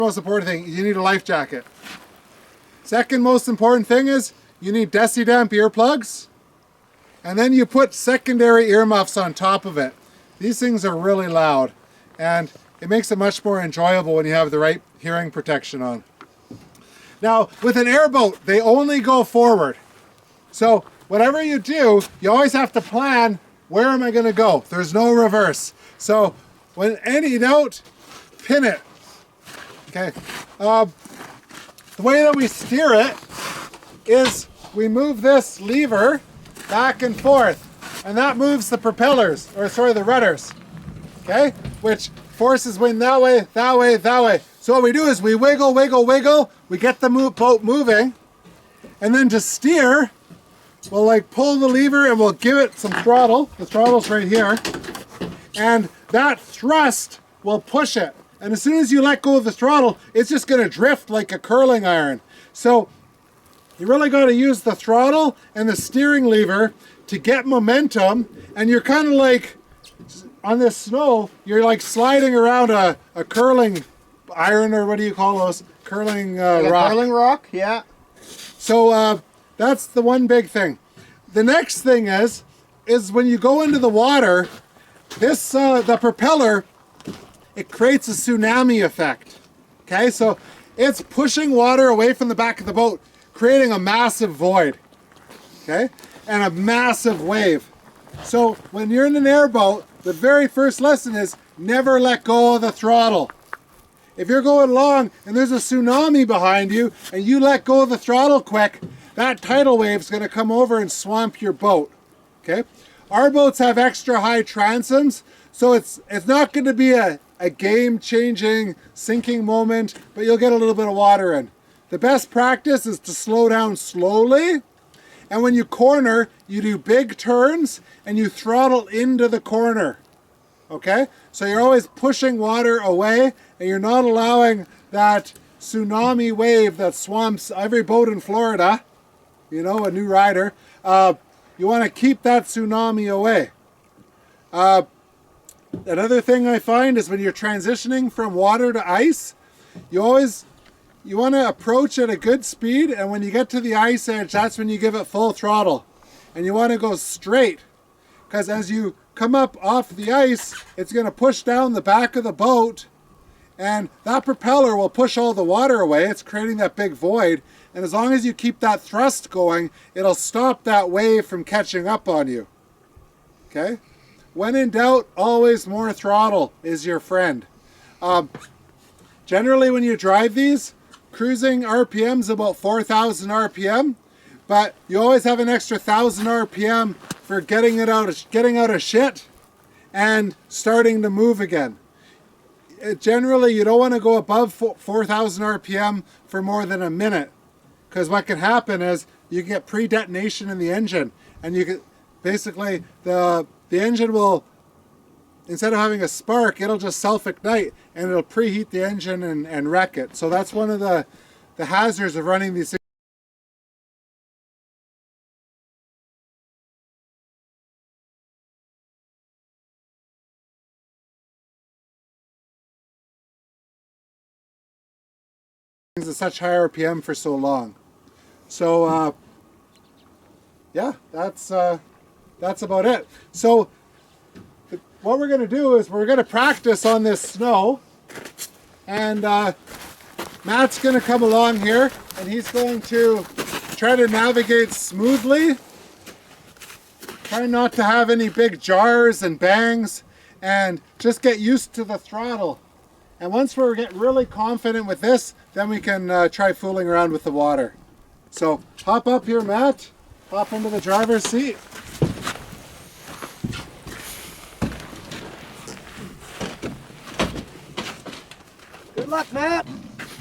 Most important thing, you need a life jacket. Second most important thing is you need Decidamp earplugs, and then you put secondary earmuffs on top of it. These things are really loud, and it makes it much more enjoyable when you have the right hearing protection on. Now, with an airboat, they only go forward. So whatever you do, you always have to plan, where am I going to go? There's no reverse. So when any doubt, pin it. Okay. The way that we steer it is we move this lever back and forth, and that moves the propellers, or sorry, the rudders. Okay, which forces wind that way, that way, that way. So what we do is we wiggle, wiggle, wiggle. We get the boat moving, and then to steer, we'll like pull the lever and we'll give it some throttle. The throttle's right here, and that thrust will push it. And as soon as you let go of the throttle, it's just going to drift like a curling iron. So you really got to use the throttle and the steering lever to get momentum. And you're kind of like, on this snow, you're like sliding around a curling iron, or what do you call those? Curling like rock. A curling rock, yeah. So that's the one big thing. The next thing is when you go into the water, this the propeller, it creates a tsunami effect. Okay, so it's pushing water away from the back of the boat, creating a massive void. Okay, and a massive wave. So when you're in an airboat, the very first lesson is never let go of the throttle. If you're going along and there's a tsunami behind you and you let go of the throttle quick, that tidal wave is going to come over and swamp your boat. Okay, our boats have extra high transoms, so it's not going to be a game-changing sinking moment, but you'll get a little bit of water in. The best practice is to slow down slowly, and when you corner, you do big turns and you throttle into the corner. Okay? So you're always pushing water away, and you're not allowing that tsunami wave that swamps every boat in Florida, you know, a new rider. You want to keep that tsunami away. Another thing I find is when you're transitioning from water to ice, you want to approach at a good speed, and when you get to the ice edge, that's when you give it full throttle. And you want to go straight, because as you come up off the ice, it's going to push down the back of the boat, and that propeller will push all the water away. It's creating that big void, and as long as you keep that thrust going, it'll stop that wave from catching up on you. Okay? When in doubt, always more throttle is your friend. Generally, when you drive these, cruising RPM is about 4,000 RPM, but you always have an extra 1,000 RPM for getting out of shit and starting to move again. Generally, you don't want to go above 4,000 RPM for more than a minute, because what can happen is you get pre-detonation in the engine, and you can basically the engine will, instead of having a spark, it'll just self-ignite and it'll preheat the engine and wreck it. So that's one of the hazards of running these things at such high RPM for so long. So yeah, that's about it. So what we're going to do is we're going to practice on this snow, and Matt's going to come along here and he's going to try to navigate smoothly, try not to have any big jars and bangs, and just get used to the throttle. And once we get really confident with this, then we can try fooling around with the water. So hop up here, Matt. Hop into the driver's seat. Good luck, Matt.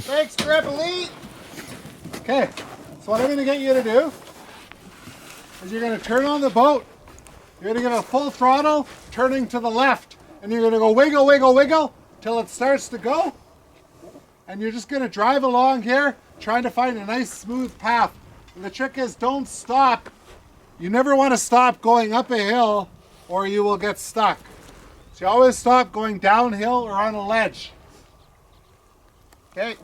Thanks, Elite. Okay, so what I'm going to get you to do is you're going to turn on the boat. You're going to give it full throttle, turning to the left. And you're going to go wiggle, wiggle, wiggle till it starts to go. And you're just going to drive along here, trying to find a nice smooth path. And the trick is, don't stop. You never want to stop going up a hill or you will get stuck. So you always stop going downhill or on a ledge. Okay.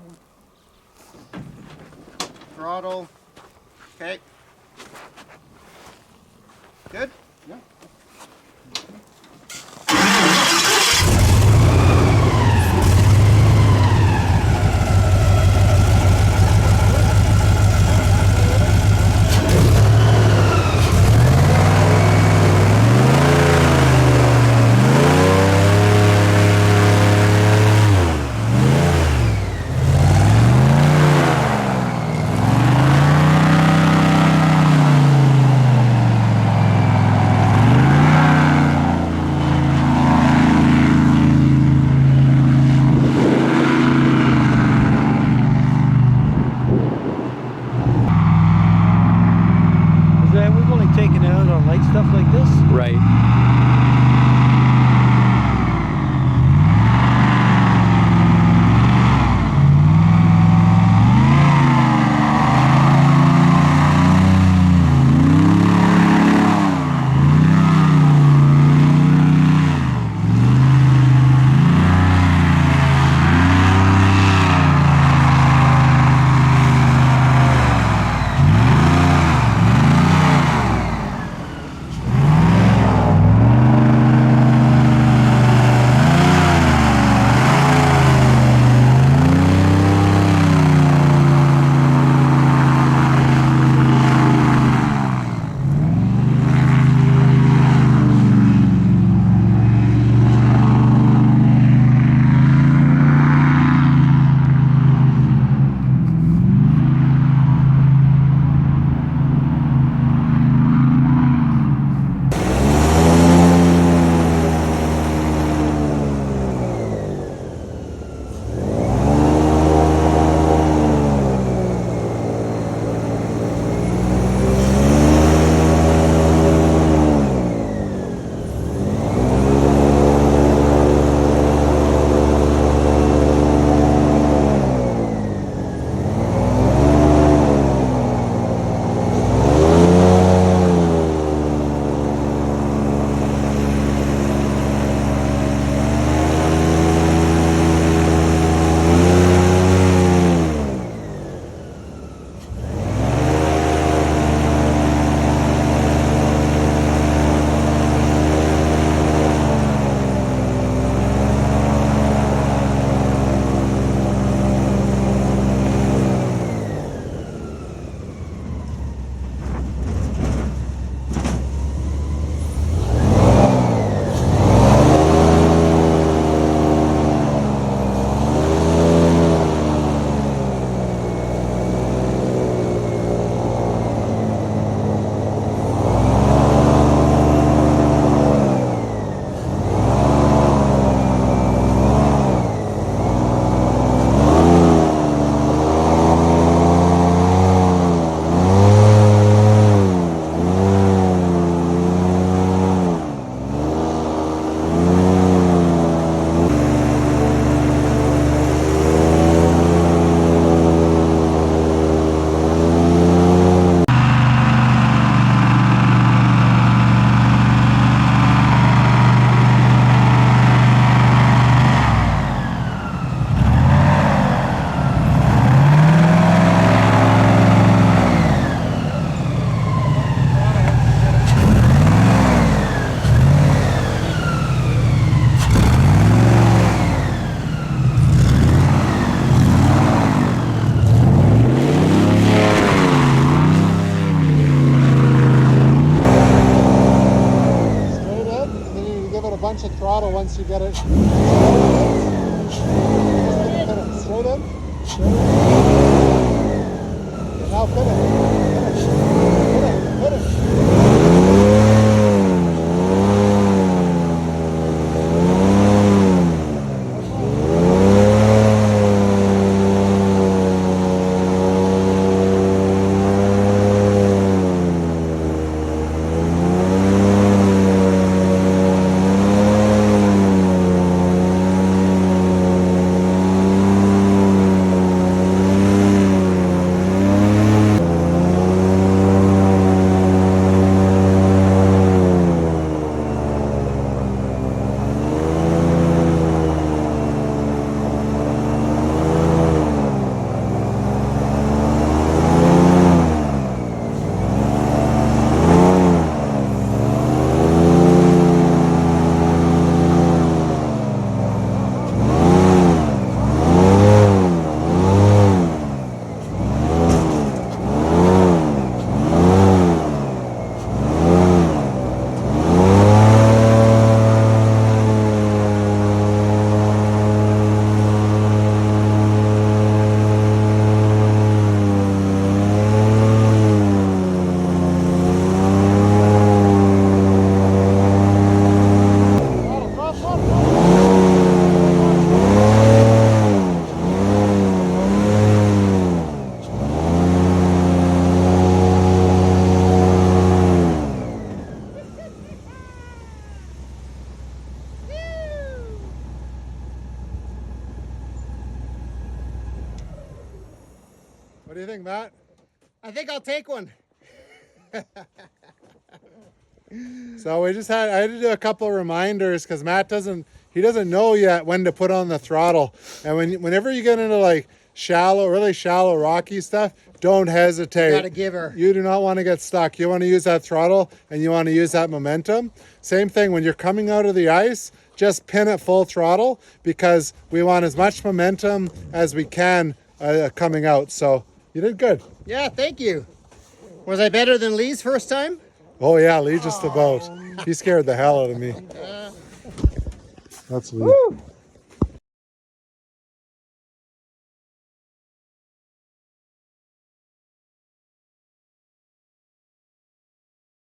Throttle. Okay. Good? Yeah. We've only taken it out on light stuff like this. Right. bunch of throttle once you get it. Straight in. Now fit it. Fit it. do you think, Matt? I think I'll take one. So I had to do a couple of reminders because Matt doesn't know yet when to put on the throttle. And whenever you get into like really shallow, rocky stuff, don't hesitate. Gotta give her. You do not want to get stuck. You want to use that throttle and you want to use that momentum. Same thing when you're coming out of the ice, just pin it full throttle because we want as much momentum as we can coming out. So you did good. Yeah, thank you. Was I better than Lee's first time? Oh yeah, Lee just about. He scared the hell out of me. That's Lee. Woo!